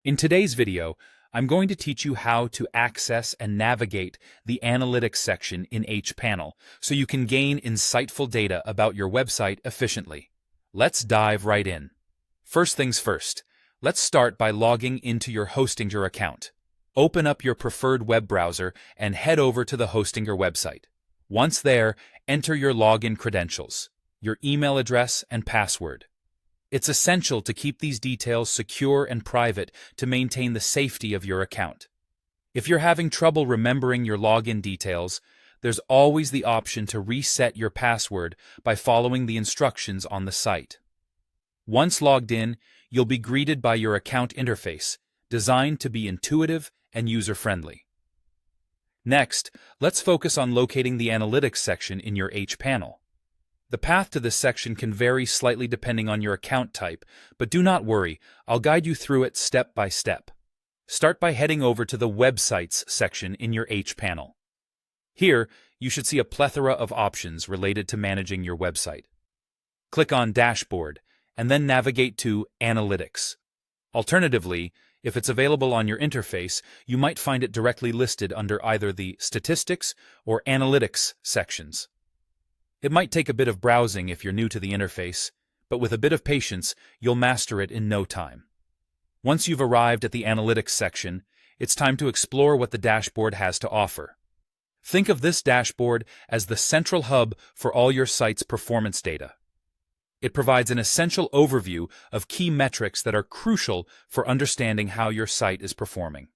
In today's video, I'm going to teach you how to access and navigate the Analytics section in hPanel so you can gain insightful data about your website efficiently. Let's dive right in. First things first, let's start by logging into your Hostinger account. Open up your preferred web browser and head over to the Hostinger website. Once there, enter your login credentials, your email address and password. It's essential to keep these details secure and private to maintain the safety of your account. If you're having trouble remembering your login details, there's always the option to reset your password by following the instructions on the site. Once logged in, you'll be greeted by your account interface, designed to be intuitive and user-friendly. Next, let's focus on locating the Analytics section in your hPanel. The path to this section can vary slightly depending on your account type, but do not worry, I'll guide you through it step by step. Start by heading over to the Websites section in your hPanel. Here, you should see a plethora of options related to managing your website. Click on Dashboard, and then navigate to Analytics. Alternatively, if it's available on your interface, you might find it directly listed under either the Statistics or Analytics sections. It might take a bit of browsing if you're new to the interface, but with a bit of patience, you'll master it in no time. Once you've arrived at the Analytics section, it's time to explore what the dashboard has to offer. Think of this dashboard as the central hub for all your site's performance data. It provides an essential overview of key metrics that are crucial for understanding how your site is performing.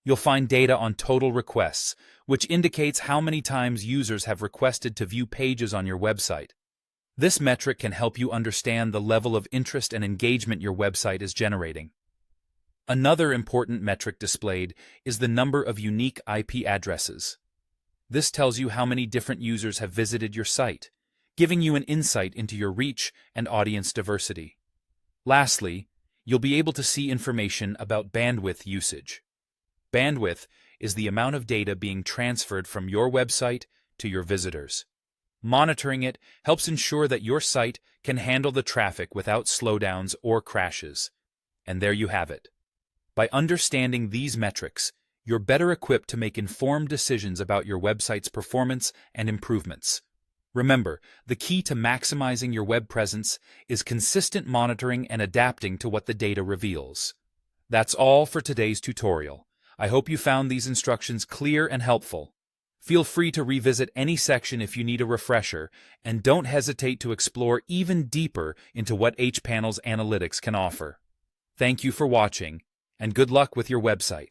You'll find data on total requests, which indicates how many times users have requested to view pages on your website. This metric can help you understand the level of interest and engagement your website is generating. Another important metric displayed is the number of unique IP addresses. This tells you how many different users have visited your site, giving you an insight into your reach and audience diversity. Lastly, you'll be able to see information about bandwidth usage. Bandwidth is the amount of data being transferred from your website to your visitors. Monitoring it helps ensure that your site can handle the traffic without slowdowns or crashes. And there you have it. By understanding these metrics, you're better equipped to make informed decisions about your website's performance and improvements. Remember, the key to maximizing your web presence is consistent monitoring and adapting to what the data reveals. That's all for today's tutorial. I hope you found these instructions clear and helpful. Feel free to revisit any section if you need a refresher, and don't hesitate to explore even deeper into what hPanel's analytics can offer. Thank you for watching, and good luck with your website.